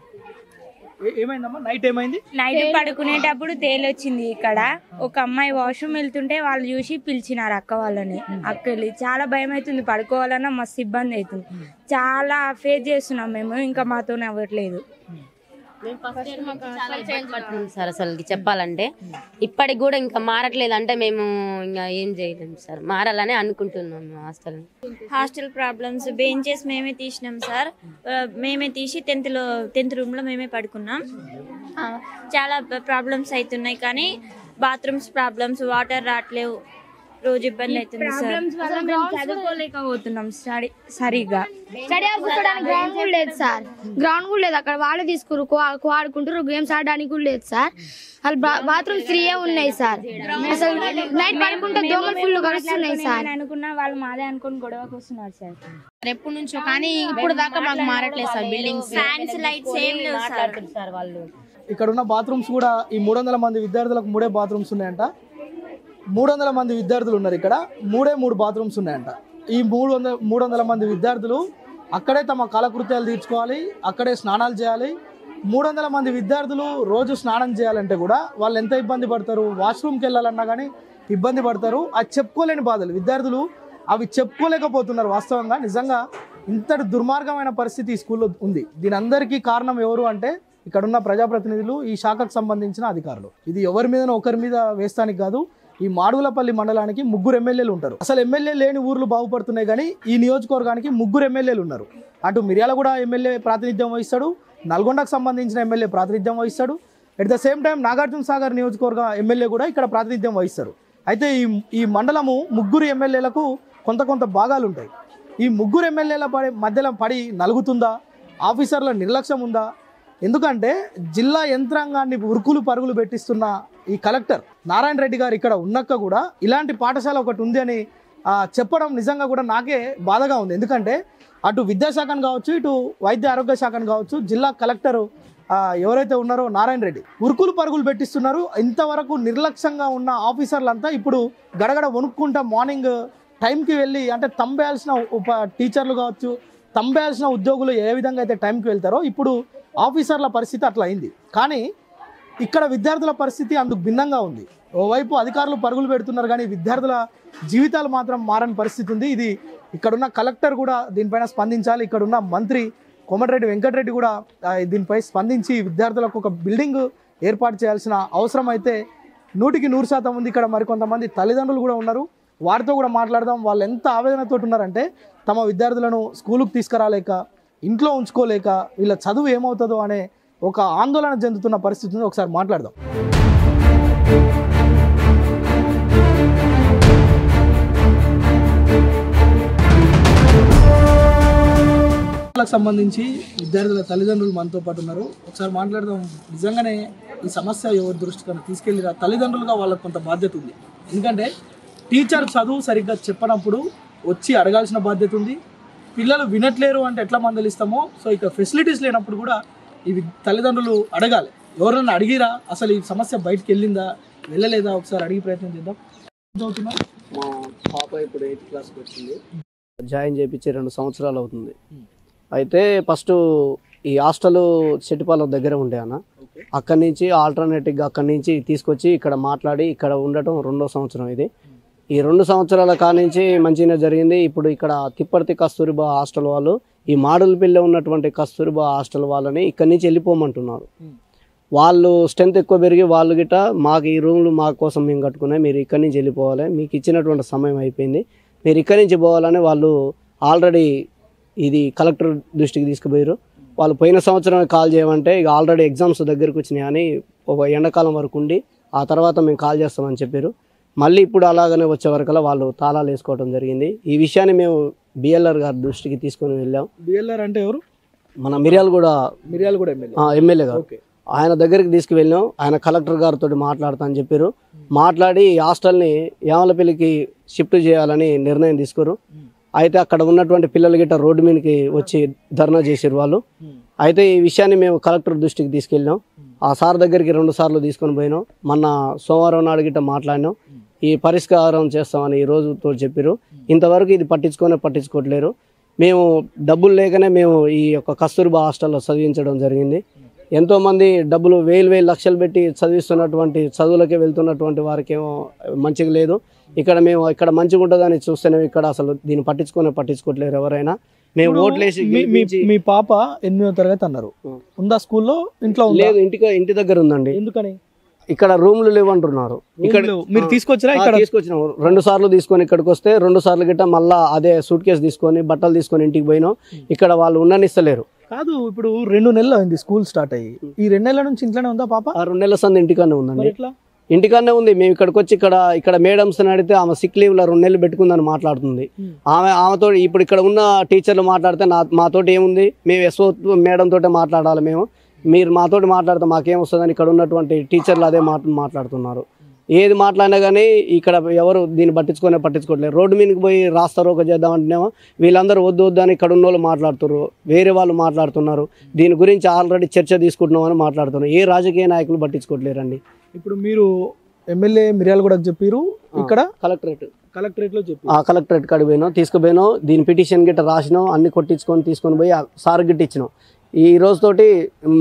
ఏమైందమ్మా? నైట్ ఏమైంది? నైట్ పడుకునేటప్పుడు తేలొచ్చింది. ఇక్కడ ఒక అమ్మాయి వాష్రూమ్ వెళ్తుంటే వాళ్ళు చూసి పిలిచినారు అక్క వాళ్ళని. అక్కడి చాలా భయం అవుతుంది, పడుకోవాలన్నా మస్తు ఇబ్బంది అవుతుంది. చాలా ఫేస్ చేస్తున్నాం మేము, ఇంకా మాతో అవ్వట్లేదు సార్. అసలు చెప్పాలంటే ఇప్పటికి కూడా ఇంకా మారట్లేదు. అంటే మేము ఇంకా ఏం చేయలేము సార్, మారాలని అనుకుంటున్నాం. హాస్టల్ ప్రాబ్లమ్స్, బెంచెస్ మేమే తీసినాం సార్. మేమే తీసి 10th రూమ్లో మేమే పడుకున్నాం. చాలా ప్రాబ్లమ్స్ అవుతున్నాయి, కానీ బాత్రూమ్స్ ప్రాబ్లమ్స్, వాటర్ రావట్లేవు, రోజు ఇబ్బంది అవుతుంది సార్. చదువుకోలేకపోతున్నాం సరిగా. గ్రౌండ్ కూడా లేదు సార్. గ్రౌండ్ కూడా లేదు. అక్కడ వాళ్ళే తీసుకురు ఆడుకుంటారు. గేమ్స్ ఆడడానికి కూడా లేదు సార్. వాళ్ళు బాత్రూమ్స్ 3 ఉన్నాయి సార్. అసలు నైట్ పడుకుంటే దోమలు ఫుల్ కలుస్తున్నాయి సార్. అనుకున్నా వాళ్ళు మాదే అనుకుని గొడవకు వస్తున్నారు సార్. ఎప్పటి నుంచో, కానీ ఇప్పుడు దాకా మాకు మారట్లేదు సార్. బిల్డింగ్స్, ఫ్యాన్స్, లైట్స్ ఏం లేవు సార్. వాళ్ళు ఇక్కడ ఉన్న బాత్రూమ్స్ కూడా ఈ 300 మంది విద్యార్థులకు 3 బాత్రూమ్స్ ఉన్నాయంట. 300 మంది విద్యార్థులు ఉన్నారు ఇక్కడ, 3 బాత్రూమ్స్ ఉన్నాయంట. ఈ 300 మంది విద్యార్థులు అక్కడే తమ కాలకృత్యాలు తీర్చుకోవాలి, అక్కడే స్నానాలు చేయాలి. 300 మంది విద్యార్థులు రోజు స్నానం చేయాలంటే కూడా వాళ్ళు ఎంత ఇబ్బంది పడతారు. వాష్రూమ్కి వెళ్ళాలన్నా కానీ ఇబ్బంది పడతారు. అది చెప్పుకోలేని బాధలు. విద్యార్థులు అవి చెప్పుకోలేకపోతున్నారు. వాస్తవంగా నిజంగా ఇంతటి దుర్మార్గమైన పరిస్థితి ఈ స్కూల్లో ఉంది. దీని అందరికీ కారణం ఎవరు అంటే ఇక్కడున్న ప్రజాప్రతినిధులు, ఈ శాఖకు సంబంధించిన అధికారులు. ఇది ఎవరి మీద ఒకరి మీద వేస్తానికి కాదు. ఈ మాడుగులపల్లి మండలానికి 3 ఎమ్మెల్యేలు ఉంటారు. అసలు ఎమ్మెల్యే లేని ఊర్లు బాగుపడుతున్నాయి, కానీ ఈ నియోజకవర్గానికి 3 ఎమ్మెల్యేలు ఉన్నారు. అటు మిర్యాలగూడ ఎమ్మెల్యే ప్రాతినిధ్యం వహిస్తాడు, నల్గొండకు సంబంధించిన ఎమ్మెల్యే ప్రాతినిధ్యం వహిస్తాడు. At the same time Nagarjuna Sagar నియోజకవర్గ ఎమ్మెల్యే కూడా ఇక్కడ ప్రాతినిధ్యం వహిస్తారు. అయితే ఈ మండలము 3 ఎమ్మెల్యేలకు కొంత భాగాలు ఉంటాయి. ఈ 3 ఎమ్మెల్యేల మధ్యలో పడి నలుగుతుందా? ఆఫీసర్ల నిర్లక్ష్యం ఉందా? ఎందుకంటే జిల్లా యంత్రాంగాన్ని ఉరుకులు పరుగులు పెట్టిస్తున్న ఈ కలెక్టర్ నారాయణ రెడ్డి గారు ఇక్కడ ఉన్నాక కూడా ఇలాంటి పాఠశాల ఒకటి ఉంది అని చెప్పడం నిజంగా కూడా నాకే బాధగా ఉంది. ఎందుకంటే అటు విద్యాశాఖను కావచ్చు, ఇటు వైద్య ఆరోగ్య శాఖను కావచ్చు, జిల్లా కలెక్టర్ ఎవరైతే ఉన్నారో నారాయణ రెడ్డి ఉరుకులు పరుగులు పెట్టిస్తున్నారు. ఇంతవరకు నిర్లక్ష్యంగా ఉన్న ఆఫీసర్లంతా ఇప్పుడు గడగడ వణుక్కుంటా మార్నింగ్ టైంకి వెళ్ళి, అంటే తంబేయాల్సిన టీచర్లు కావచ్చు, తంబేయాల్సిన ఉద్యోగులు ఏ విధంగా అయితే టైంకి వెళ్తారో ఇప్పుడు ఆఫీసర్ల పరిస్థితి అట్లా అయింది. కానీ ఇక్కడ విద్యార్థుల పరిస్థితి అందుకు భిన్నంగా ఉంది. ఓవైపు అధికారులు పరుగులు పెడుతున్నారు, కానీ విద్యార్థుల జీవితాలు మాత్రం మారని పరిస్థితి ఉంది. ఇది ఇక్కడున్న కలెక్టర్ కూడా దీనిపైన స్పందించాలి. ఇక్కడున్న మంత్రి కోమటిరెడ్డి వెంకటరెడ్డి కూడా దీనిపై స్పందించి విద్యార్థులకు ఒక బిల్డింగ్ ఏర్పాటు చేయాల్సిన అవసరం అయితే 100% ఉంది. ఇక్కడ మరికొంతమంది తల్లిదండ్రులు కూడా ఉన్నారు, వారితో కూడా మాట్లాడదాం. వాళ్ళు ఎంత ఆవేదనతో ఉన్నారంటే తమ విద్యార్థులను స్కూలుకు తీసుకురాలేక, ఇంట్లో ఉంచుకోలేక వీళ్ళ చదువు ఏమవుతుందో అనే ఒక ఆందోళన చెందుతున్న పరిస్థితి ఉంది. ఒకసారి మాట్లాడదాం. సంబంధించి విద్యార్థుల తల్లిదండ్రులు మనతో పాటు ఉన్నారు. ఒకసారి మాట్లాడదాం. నిజంగానే ఈ సమస్య ఎవరి దృష్టికి తీసుకెళ్ళిరా? తల్లిదండ్రులుగా వాళ్ళకు కొంత బాధ్యత ఉంది. ఎందుకంటే టీచర్ చదువు సరిగ్గా చెప్పనప్పుడు వచ్చి అడగాల్సిన బాధ్యత ఉంది. పిల్లలు వినట్లేరు అంటే ఎట్లా మందలిస్తామో, సో ఇక్కడ ఫెసిలిటీస్ లేనప్పుడు కూడా ఇవి తల్లిదండ్రులు అడగాలి. ఎవరన్నా అడిగిరా అసలు ఈ సమస్య బయటకు వెళ్ళిందా వెళ్ళలేదా ఒకసారి అడిగి ప్రయత్నం చేద్దాం. చదువుతున్నా మా పాప ఇప్పుడు 8th క్లాస్కి వచ్చింది. జాయిన్ చేయించి 2 సంవత్సరాలు అవుతుంది. అయితే ఫస్ట్ ఈ హాస్టల్ చెట్టుపాలెం దగ్గర ఉండే అన్న, అక్కడి నుంచి ఆల్టర్నేటివ్గా అక్కడి నుంచి తీసుకొచ్చి ఇక్కడ మాట్లాడి ఇక్కడ ఉండటం 2వ సంవత్సరం ఇది. ఈ 2 సంవత్సరాల కానించి మంచిగానే జరిగింది. ఇప్పుడు ఇక్కడ తిప్పర్తి కస్తూరిబా హాస్టల్ వాళ్ళు ఈ మాడులపల్లిలో ఉన్నటువంటి కస్తూరిబా హాస్టల్ వాళ్ళని ఇక్కడి నుంచి వెళ్ళిపోమంటున్నారు. వాళ్ళు స్ట్రెంత్ ఎక్కువ పెరిగి వాళ్ళు గిట్ట మాకు ఈ రూమ్లు మా కోసం మేము కట్టుకున్నాయి, మీరు ఇక్కడి నుంచి వెళ్ళిపోవాలి, మీకు ఇచ్చినటువంటి సమయం అయిపోయింది, మీరు ఇక్కడి నుంచి పోవాలని వాళ్ళు ఆల్రెడీ ఇది కలెక్టర్ దృష్టికి తీసుకుపోయారు. వాళ్ళు పోయిన సంవత్సరం కాల్ చేయమంటే ఇక ఆల్రెడీ ఎగ్జామ్స్ దగ్గరకు వచ్చినాయి అని ఒక ఎండాకాలం వరకు ఉండి ఆ తర్వాత మేము కాల్ చేస్తామని చెప్పారు. మళ్ళీ ఇప్పుడు అలాగనే వచ్చే వరకల్లా వాళ్ళు తాళాలు వేసుకోవడం జరిగింది. ఈ విషయాన్ని మేము బిఎల్ఆర్ గారి దృష్టికి తీసుకొని వెళ్ళాం. బిఎల్ఆర్ అంటే ఎవరు? మన మిర్యాలగూడ ఎమ్మెల్యే గారు, ఆయన దగ్గరికి తీసుకువెళ్ళాం. ఆయన కలెక్టర్ గారితో మాట్లాడతా అని చెప్పారు. మాట్లాడి ఈ హాస్టల్ని యామలపల్లికి షిఫ్ట్ చేయాలని నిర్ణయం తీసుకురు. అయితే అక్కడ ఉన్నటువంటి పిల్లలు గిట్ట రోడ్డు మీదకి వచ్చి ధర్నా చేసారు వాళ్ళు. అయితే ఈ విషయాన్ని మేము కలెక్టర్ దృష్టికి తీసుకెళ్ళాం. ఆ సార్ దగ్గరికి 2 సార్లు తీసుకొని పోయినాం. మొన్న సోమవారం నాడు గిట్ట మాట్లాడినాం. ఈ పరిష్కారం చేస్తామని ఈ రోజుతో చెప్పారు. ఇంతవరకు ఇది పట్టించుకోవట్లేరు. మేము డబ్బులు లేకనే మేము ఈ యొక్క కస్తూరిబా హాస్టల్లో చదివించడం జరిగింది. ఎంతోమంది డబ్బులు వేలు లక్షలు పెట్టి చదివిస్తున్నటువంటి చదువులకే వెళ్తున్నటువంటి వారికి ఏమో మంచిగా లేదు. ఇక్కడ మంచిగా ఉంటుందని చూస్తేనే ఇక్కడ అసలు దీన్ని పట్టించుకోవట్లేరు ఎవరైనా. మేము ఓట్లేసి మీ పాప 8వ తరగతి అన్నారు, ఉందా స్కూల్లో? ఇంట్లో లేదు, ఇంటి దగ్గర ఉందండి. ఎందుకని? ఇక్కడ రూమ్లు లేవంటున్నారు. ఇక్కడ మీరు తీసుకొచ్చినా? తీసుకొచ్చినాం 2 సార్లు తీసుకొని ఇక్కడికి వస్తే 2 సార్లు గిట్ట మళ్ళా అదే సూట్ కేసు తీసుకొని బట్టలు తీసుకొని ఇంటికి పోయినాం. ఇక్కడ వాళ్ళు ఉండనిస్తలేరు. కాదు, ఇప్పుడు 2 నెలలు అయింది స్కూల్ స్టార్ట్ అయ్యి. ఈ 2 నెలల నుంచి ఇంట్లోనే ఉందా పాప? 2 నెలల సంది ఇంటికానే ఉందండి. ఇంటికానే ఉంది. మేము ఇక్కడికి వచ్చి ఇక్కడ మేడమ్స్ అడిగితే ఆమె సిక్ లీవ్లో 2 నెలలు పెట్టుకుందని మాట్లాడుతుంది. ఆమెతో ఇప్పుడు ఇక్కడ ఉన్న టీచర్లు మాట్లాడితే మాతోటి ఏముంది, మేము ఎస్ఓ మేడం తోటే మాట్లాడాలి, మీరు మాతోటి మాట్లాడితే మాకేం వస్తుందని ఇక్కడ ఉన్నటువంటి టీచర్లు అదే మాట్లాడుతున్నారు. ఏది మాట్లాడినా కానీ ఇక్కడ ఎవరు దీన్ని పట్టించుకోవట్లేదు. రోడ్డు మీదకి పోయి రాస్తారోక చేద్దామంటేనేమో వీళ్ళందరూ వద్దు అని ఇక్కడ ఉన్న వాళ్ళు మాట్లాడుతున్నారు, వేరే వాళ్ళు మాట్లాడుతున్నారు. దీని గురించి ఆల్రెడీ చర్చ తీసుకుంటున్నామని మాట్లాడుతున్నారు. ఏ రాజకీయ నాయకులు పట్టించుకోవట్లేరండి. ఇప్పుడు మీరు ఎమ్మెల్యే మిర్యాలగూడ చెప్పారు, ఇక్కడ కలెక్టరేట్లో చెప్పారు. కలెక్టరేట్ కాడికి పోయినాం, తీసుకుపోయినాం. దీని పిటిషన్ గిట్ట రాసినాం, అన్ని తీసుకొని పోయి సార్ గిట్ట ఇచ్చినాం. ఈ రోజుతోటి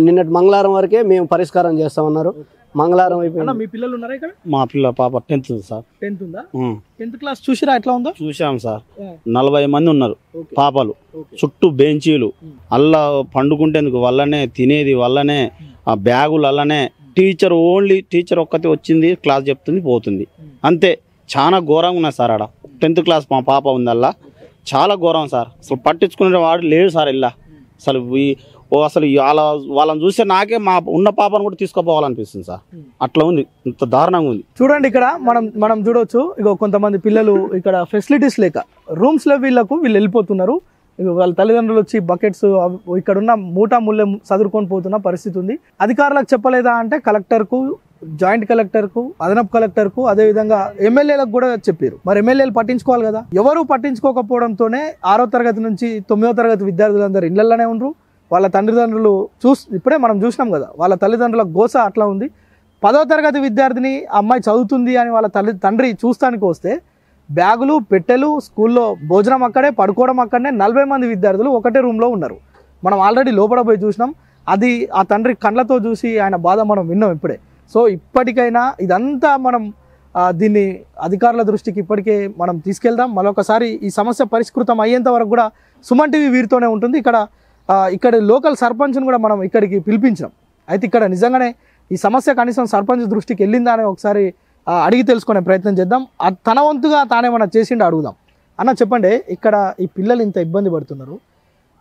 నిన్నటి మంగళవారం వరకే మేము పరిష్కారం చేస్తామన్నారు. మంగళవారం అయిపోయింది. మీ పిల్లలు ఉన్నారా ఇక్కడ? మా పాప 10th సార్. 10th ఉందా? 10th క్లాస్ చూసిరా ఎట్లా ఉందో? చూసాం సార్. 40 మంది ఉన్నారు పాపలు, చుట్టూ బెంచీలు, అల్లా పండుకుంటేందుకు వల్లనే, తినేది వల్లనే, ఆ బ్యాగులు వల్లనే. టీచర్ ఒక్కతే వచ్చింది, క్లాస్ చెప్తుంది, పోతుంది, అంతే. చాలా ఘోరంగా ఉన్నాయి సార్. ఆడ 10th క్లాస్ మా పాప ఉంది, అలా చాలా ఘోరం సార్. అసలు పట్టించుకునే వాడు లేడు సార్. ఇలా అసలు వాళ్ళని చూస్తే నాకే మా ఉన్న పాపను కూడా తీసుకుపోవాలనిపిస్తుంది సార్. అట్లా ఉంది, ఇంత దారుణంగా ఉంది. చూడండి, ఇక్కడ మనం చూడవచ్చు. ఇక కొంతమంది పిల్లలు ఇక్కడ ఫెసిలిటీస్ లేక రూమ్స్లో వీళ్ళు వెళ్ళిపోతున్నారు. వాళ్ళ తల్లిదండ్రులు వచ్చి బకెట్స్ ఇక్కడ ఉన్న మూలే చదువుకొని పోతున్న పరిస్థితి ఉంది. అధికారులకు చెప్పలేదా అంటే కలెక్టర్కు, జాయింట్ కలెక్టర్కు, అదనపు కలెక్టర్కు, అదేవిధంగా ఎమ్మెల్యేలకు కూడా చెప్పారు. మరి ఎమ్మెల్యేలు పట్టించుకోవాలి కదా. ఎవరు పట్టించుకోకపోవడంతోనే 6వ తరగతి నుంచి 9వ తరగతి విద్యార్థులందరూ ఇళ్లలోనే ఉండరు. వాళ్ళ తల్లిదండ్రులు ఇప్పుడే మనం చూసినాం కదా, వాళ్ళ తల్లిదండ్రుల గోస అట్లా ఉంది. 10వ తరగతి విద్యార్థిని అమ్మాయి చదువుతుంది అని వాళ్ళ తండ్రి చూస్తానికి వస్తే బ్యాగులు, పెట్టెలు, స్కూల్లో భోజనం అక్కడే, పడుకోవడం అక్కడనే. 40 మంది విద్యార్థులు ఒకటే రూమ్లో ఉన్నారు. మనం ఆల్రెడీ లోపల పోయి చూసినాం. అది ఆ తండ్రి కళ్ళతో చూసి ఆయన బాధ మనం విన్నాం ఇప్పుడే. సో ఇప్పటికైనా ఇదంతా మనం దీన్ని అధికారుల దృష్టికి ఇప్పటికే మనం తీసుకెళ్దాం. మరొకసారి ఈ సమస్య పరిష్కృతం అయ్యేంత వరకు కూడా సుమన్ టీవీ వీరితోనే ఉంటుంది. ఇక్కడ లోకల్ సర్పంచ్ను కూడా మనం ఇక్కడికి పిలిపించాం. అయితే ఇక్కడ నిజంగానే ఈ సమస్య కనీసం సర్పంచ్ దృష్టికి వెళ్ళిందా అని ఒకసారి అడిగి తెలుసుకునే ప్రయత్నం చేద్దాం. తన వంతుగా తానేమన్నా చేసిండో అడుగుదాం. అన్న చెప్పండి, ఇక్కడ ఈ పిల్లలు ఇంత ఇబ్బంది పడుతున్నారు,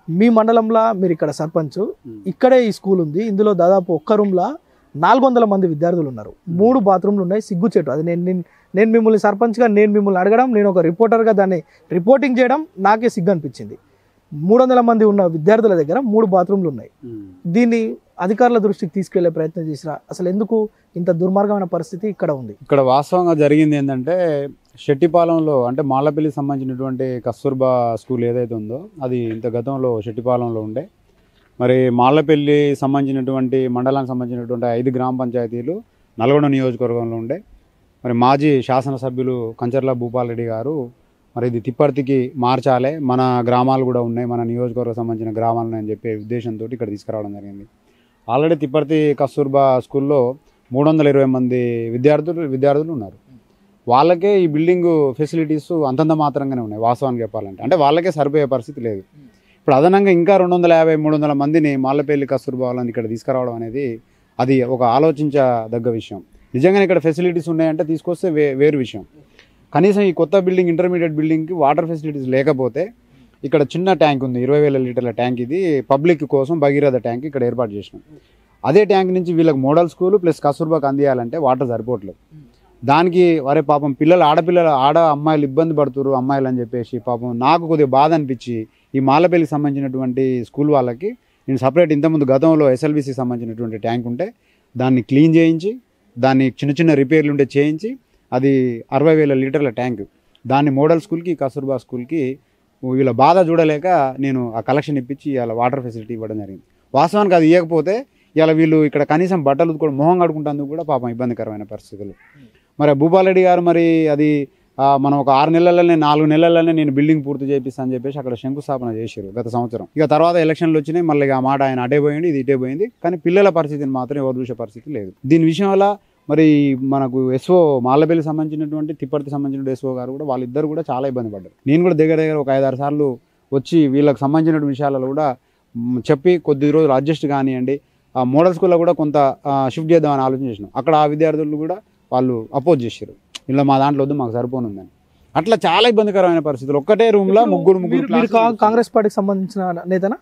మీ మండలంలో మీరు ఇక్కడ సర్పంచ్, ఇక్కడే ఈ స్కూల్ ఉంది, ఇందులో దాదాపు ఒక్క రూమ్లో 400 మంది విద్యార్థులు ఉన్నారు, 3 బాత్రూమ్లు ఉన్నాయి, సిగ్గుచేటు. అది నేను మిమ్మల్ని సర్పంచ్గా నేను మిమ్మల్ని అడగడం, నేను ఒక రిపోర్టర్గా దాన్ని రిపోర్టింగ్ చేయడం నాకే సిగ్గు అనిపించింది. 300 మంది ఉన్న విద్యార్థుల దగ్గర 3 బాత్రూమ్లు ఉన్నాయి. దీన్ని అధికారుల దృష్టికి తీసుకెళ్లే ప్రయత్నం చేసినా అసలు ఎందుకు ఇంత దుర్మార్గమైన పరిస్థితి ఇక్కడ ఉంది? ఇక్కడ వాస్తవంగా జరిగింది ఏంటంటే, శెట్టిపాలెంలో అంటే మాలపల్లికి సంబంధించినటువంటి కస్తూర్బా స్కూల్ ఏదైతే ఉందో అది ఇంత గతంలో శెట్టిపాలెంలో ఉండే. మరి మాలపల్లి సంబంధించినటువంటి మండలానికి సంబంధించినటువంటి 5 గ్రామ పంచాయతీలు నల్గొండ నియోజకవర్గంలో ఉండే. మరి మాజీ శాసనసభ్యులు కంచర్ల భూపాల్ రెడ్డి గారు మరి ఇది తిప్పర్తికి మార్చాలి, మన గ్రామాలు కూడా ఉన్నాయి, మన నియోజకవర్గం సంబంధించిన గ్రామాలు అని చెప్పే ఉద్దేశంతో ఇక్కడ తీసుకురావడం జరిగింది. ఆల్రెడీ తిప్పర్తి కస్తూర్బా స్కూల్లో 320 మంది విద్యార్థులు ఉన్నారు. వాళ్ళకే ఈ బిల్డింగ్ ఫెసిలిటీస్ అంతంత మాత్రంగానే ఉన్నాయి వాస్తవానికి చెప్పాలంటే. అంటే వాళ్ళకే సరిపోయే పరిస్థితి లేదు. ఇప్పుడు అదనంగా ఇంకా 250-300 మందిని మాలపల్లి కస్తూర్బా వాళ్ళని ఇక్కడ తీసుకురావడం అనేది అది ఒక ఆలోచించదగ్గ విషయం. నిజంగానే ఇక్కడ ఫెసిలిటీస్ ఉన్నాయంటే తీసుకొస్తే వేరు విషయం. కనీసం ఈ కొత్త బిల్డింగ్ ఇంటర్మీడియట్ బిల్డింగ్కి వాటర్ ఫెసిలిటీస్ లేకపోతే ఇక్కడ చిన్న ట్యాంక్ ఉంది, 20,000 లీటర్ల ట్యాంక్. ఇది పబ్లిక్ కోసం భగీరథ ట్యాంక్ ఇక్కడ ఏర్పాటు చేసినాం. అదే ట్యాంక్ నుంచి వీళ్ళకి మోడల్ స్కూల్ ప్లస్ కస్తూర్బాకి అందియాలంటే వాటర్ సరిపోవట్లేదు. దానికి వరే పాపం ఆడ అమ్మాయిలు ఇబ్బంది పడుతున్నారు అమ్మాయిలు అని చెప్పేసి పాపం నాకు కొద్దిగా బాధ అనిపించి ఈ మాలపల్లికి సంబంధించినటువంటి స్కూల్ వాళ్ళకి నేను సపరేట్ ఇంతకుముందు గతంలో ఎస్ఎల్బీసీకి సంబంధించినటువంటి ట్యాంక్ ఉంటే దాన్ని క్లీన్ చేయించి దాన్ని చిన్న రిపేర్లు ఉంటే చేయించి అది 60,000 లీటర్ల ట్యాంక్, దాన్ని మోడల్ స్కూల్కి కస్తూర్బా స్కూల్కి వీళ్ళ బాధ చూడలేక నేను ఆ కలెక్షన్ ఇప్పించి ఇలా వాటర్ ఫెసిలిటీ ఇవ్వడం జరిగింది. వాస్తవానికి అది ఇవ్వకపోతే ఇలా వీళ్ళు ఇక్కడ కనీసం బట్టలు కూడా మొహం కడుకుంటేందుకు కూడా పాపం ఇబ్బందికరమైన పరిస్థితులు. మరి భూపాల్ రెడ్డి గారు మరి అది మనం ఒక 6 నెలలనే 4 నెలలనే నేను బిల్డింగ్ పూర్తి చేపిస్తాను అని చెప్పేసి అక్కడ శంకుస్థాపన చేశారు గత సంవత్సరం. ఇక తర్వాత ఎలక్షన్లు వచ్చినాయి, మళ్ళీ ఆ మాట ఆయన అటే పోయింది, ఇది ఇటే పోయింది. కానీ పిల్లల పరిస్థితిని మాత్రం ఎవరు చూసే పరిస్థితి లేదు. దీని విషయం వల్ల మరి మనకు ఎస్ఓ మాలపల్లికి సంబంధించినటువంటి తిప్పర్తికి సంబంధించిన ఎస్ఓ గారు కూడా వాళ్ళిద్దరు కూడా చాలా ఇబ్బంది పడ్డారు. నేను కూడా దగ్గర ఒక 5-6 సార్లు వచ్చి వీళ్ళకి సంబంధించిన విషయాలలో కూడా చెప్పి కొద్ది రోజులు అడ్జస్ట్ కానివ్వండి, ఆ మోడల్ స్కూల్లో కూడా కొంత షిఫ్ట్ చేద్దామని ఆలోచన చేసినాం. అక్కడ ఆ విద్యార్థులు కూడా వాళ్ళు అపోజ్ చేశారు, ఇలా మా దాంట్లో వద్దు మాకు సరిపోనుందని. అట్లా చాలా ఇబ్బందికరమైన పరిస్థితులు. ఒక్కటే రూమ్ లో ముగ్గురు కాంగ్రెస్ పార్టీకి సంబంధించిన నేతనా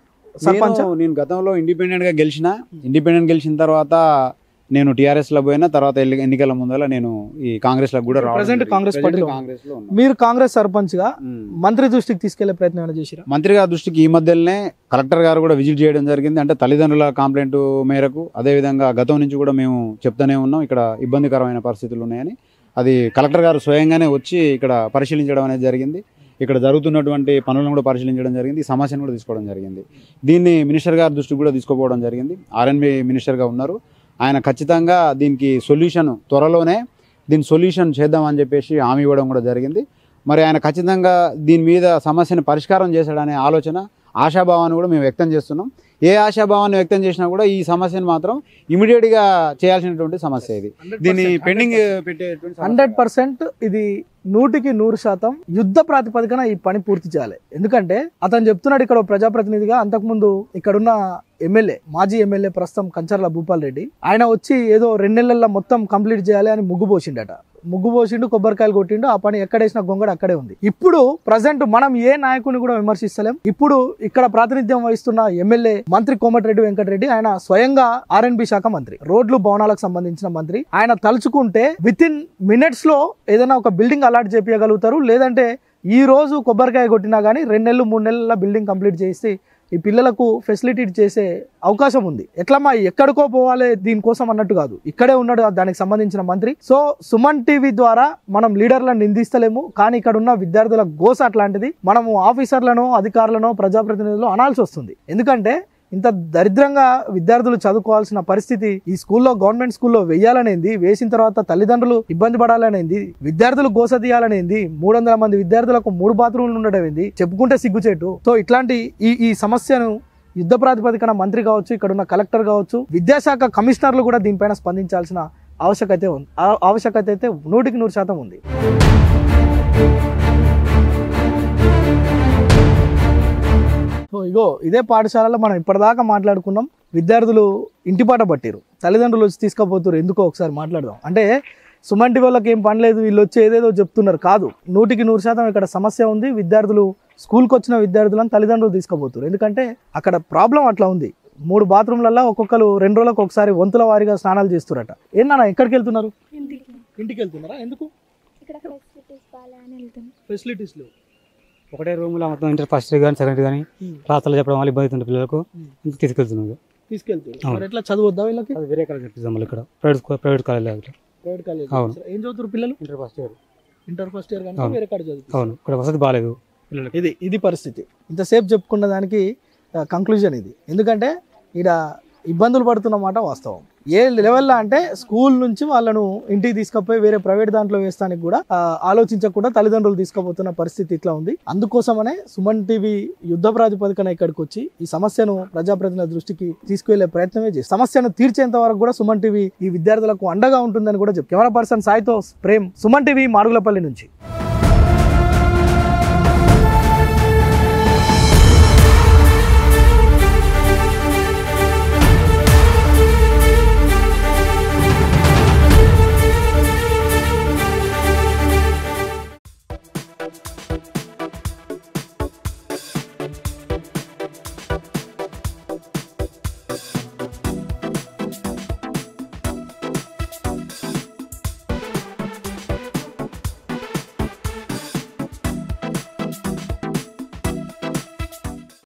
సర్పంచ్? నేను గతంలో ఇండిపెండెంట్ గెలిచిన తర్వాత నేను టీఆర్ఎస్ లో పోయిన తర్వాత ఎన్నికల ముందర నేను ఈ కాంగ్రెస్ లో కూడా కాంగ్రెస్ పార్టీలో. మీరు కాంగ్రెస్ సర్పంచ్ గా మంత్రి దృష్టికి తీసుకెళ్లే ప్రయత్నం చేశారా? మంత్రి గారి దృష్టికి ఈ మధ్యలోనే కలెక్టర్ గారు కూడా విజిట్ చేయడం జరిగింది. అంటే తల్లిదండ్రుల కంప్లైంట్ మేరకు, అదేవిధంగా గతం నుంచి కూడా మేము చెప్తూనే ఉన్నాం ఇక్కడ ఇబ్బందికరమైన పరిస్థితులు ఉన్నాయని. అది కలెక్టర్ గారు స్వయంగానే వచ్చి ఇక్కడ పరిశీలించడం అనేది జరిగింది. ఇక్కడ జరుగుతున్నటువంటి పనులను కూడా పరిశీలించడం జరిగింది, ఈ సమస్యను కూడా తీసుకోవడం జరిగింది. దీన్ని మినిస్టర్ గారి దృష్టికి కూడా తీసుకోపోవడం జరిగింది. ఆర్ఎన్బి మినిస్టర్గా ఉన్నారు ఆయన. ఖచ్చితంగా దీనికి త్వరలోనే దీని సొల్యూషన్ చేద్దామని చెప్పేసి హామీ ఇవ్వడం కూడా జరిగింది. మరి ఆయన ఖచ్చితంగా దీని మీద సమస్యను పరిష్కారం చేశాడనే ఆలోచన, ఆశాభావాన్ని కూడా మేము వ్యక్తం చేస్తున్నాం. ఏ ఆశాభావాన్ని వ్యక్తం చేసినా కూడా ఈ సమస్యను మాత్రం ఇమీడియట్గా చేయాల్సినటువంటి సమస్య ఇది. దీన్ని పెండింగ్ పెట్టేటువంటి 100% ఇది 100% యుద్ధ ప్రాతిపదికన ఈ పని పూర్తి చేయాలి. ఎందుకంటే అతను చెప్తున్నాడు ఇక్కడ ప్రజాప్రతినిధిగా, అంతకుముందు ఇక్కడున్న ఎమ్మెల్యే, మాజీ ఎమ్మెల్యే ప్రస్తుతం కంచర్ల భూపాల్ రెడ్డి, ఆయన వచ్చి ఏదో 2 నెలల్లో మొత్తం కంప్లీట్ చేయాలి అని ముగ్గు పోసిండు, కొబ్బరికాయలు కొట్టిండు. ఆ పని ఎక్కడేసిన గొంగడ అక్కడే ఉంది. ఇప్పుడు ప్రజెంట్ మనం ఏ నాయకుని కూడా విమర్శిస్తలేం. ఇప్పుడు ఇక్కడ ప్రాతినిధ్యం వహిస్తున్న ఎమ్మెల్యే మంత్రి కోమటిరెడ్డి వెంకటరెడ్డి, ఆయన స్వయంగా ఆర్ఎన్బి శాఖ మంత్రి, రోడ్లు భవనాలకు సంబంధించిన మంత్రి. ఆయన తలుచుకుంటే వితిన్ మినిట్స్ లో ఏదైనా ఒక బిల్డింగ్ అలాట్ చేపించగలుగుతారు. లేదంటే ఈ రోజు కొబ్బరికాయ కొట్టినా కానీ 2 నెలలు 3 నెలల బిల్డింగ్ కంప్లీట్ చేసి ఈ పిల్లలకు ఫెసిలిటీ చేసే అవకాశం ఉంది. ఎట్లమ్మా ఎక్కడికో పోవాలి దీనికోసం అన్నట్టు కాదు, ఇక్కడే ఉన్నాడు దానికి సంబంధించిన మంత్రి. సో సుమన్ టీవీ ద్వారా మనం లీడర్లను నిందిస్తలేము, కానీ ఇక్కడ ఉన్న విద్యార్థుల గోస అట్లాంటిది. మనము ఆఫీసర్లను, అధికారులను, ప్రజాప్రతినిధులను అనాల్సి వస్తుంది. ఎందుకంటే ఇంత దరిద్రంగా విద్యార్థులు చదువుకోవాల్సిన పరిస్థితి ఈ స్కూల్లో, గవర్నమెంట్ స్కూల్లో వేయాలనేది, వేసిన తర్వాత తల్లిదండ్రులు ఇబ్బంది పడాలనేది, విద్యార్థులు గోస తీయాలనేది, 300 మంది విద్యార్థులకు 3 బాత్రూమ్లు ఉండడం ఏంది, చెప్పుకుంటే సిగ్గుచేటు. సో ఇట్లాంటి ఈ సమస్యను యుద్ధ ప్రాతిపదికన మంత్రి కావచ్చు, ఇక్కడ ఉన్న కలెక్టర్ కావచ్చు, విద్యాశాఖ కమిషనర్లు కూడా దీనిపైన స్పందించాల్సిన ఆవశ్యకత అయితే 100% ఉంది. ఇగో ఇదే పాఠశాలలో మనం ఇప్పటిదాకా మాట్లాడుకున్నాం. విద్యార్థులు ఇంటిపాట పట్టిరు, తల్లిదండ్రులు వచ్చి తీసుకుపోతారు. ఎందుకో ఒకసారి మాట్లాడదాం. అంటే సుమన్ టీవీ వాళ్ళకి ఏం పని లేదు, వీళ్ళు వచ్చి ఏదేదో చెప్తున్నారు. కాదు, 100% ఇక్కడ సమస్య ఉంది. విద్యార్థులు స్కూల్కి వచ్చిన విద్యార్థులను తల్లిదండ్రులు తీసుకుపోతారు. ఎందుకంటే అక్కడ ప్రాబ్లం అట్లా ఉంది. 3 బాత్రూమ్లలో ఒక్కొక్కరు 2 రోజులకు ఒకసారి వంతుల వారీగా స్నానాలు చేస్తారట. ఏంటన్నా ఎక్కడికి వెళ్తున్నారు? ఇంటికి వెళ్తున్నారా? ఎందుకు? ఫెసిలిటీస్ లేవు. ఒకటే రూమ్లో మొత్తం ఇంటర్ ఫస్ట్ కానీ సెకండ్ కానీ క్లాసులు చెప్పడం వల్ల ఇబ్బంది అవుతుంది పిల్లలకు. తీసుకెళ్తున్నారు. మరి ఎట్లా చదవద్దా వీళ్ళకి? వేరే కాలేజ్ చెప్పిస్తాం మళ్ళీ ఇక్కడ ప్రైవేట్ కాలేజ్. అవును. ఏం చదువుతారు పిల్లలు? Inter first year. Inter first year కానీ వేరే కాలేజ్ చదువుతారు. అవును, ఇక్కడ వసతి బాగాలేదు పిల్లలకి. ఇది పరిస్థితి. ఇంతసేపు చెప్పుకున్న దానికి కంక్లూజన్ ఇది. ఎందుకంటే ఇక్కడ ఇబ్బందులు పడుతున్నమాట వాస్తవం. ఏ లెవెల్లో అంటే స్కూల్ నుంచి వాళ్ళను ఇంటికి తీసుకుపోయి వేరే ప్రైవేట్ దాంట్లో వేస్తానికి కూడా ఆలోచించకుండా తల్లిదండ్రులు తీసుకుపోతున్న పరిస్థితి ఇట్లా ఉంది. అందుకోసమనే సుమన్ టీవీ యుద్ధ ప్రాతిపదికన ఇక్కడికి వచ్చి ఈ సమస్యను ప్రజాప్రతినిధుల దృష్టికి తీసుకువెళ్లే ప్రయత్నమే చేసి సమస్యను తీర్చేంత వరకు కూడా సుమన్ టీవీ ఈ విద్యార్థులకు అండగా ఉంటుందని కూడా చెప్పి కెమెరా పర్సన్ సాయితో ప్రేమ్, సుమన్ టీవీ, మాడుగులపల్లి నుంచి.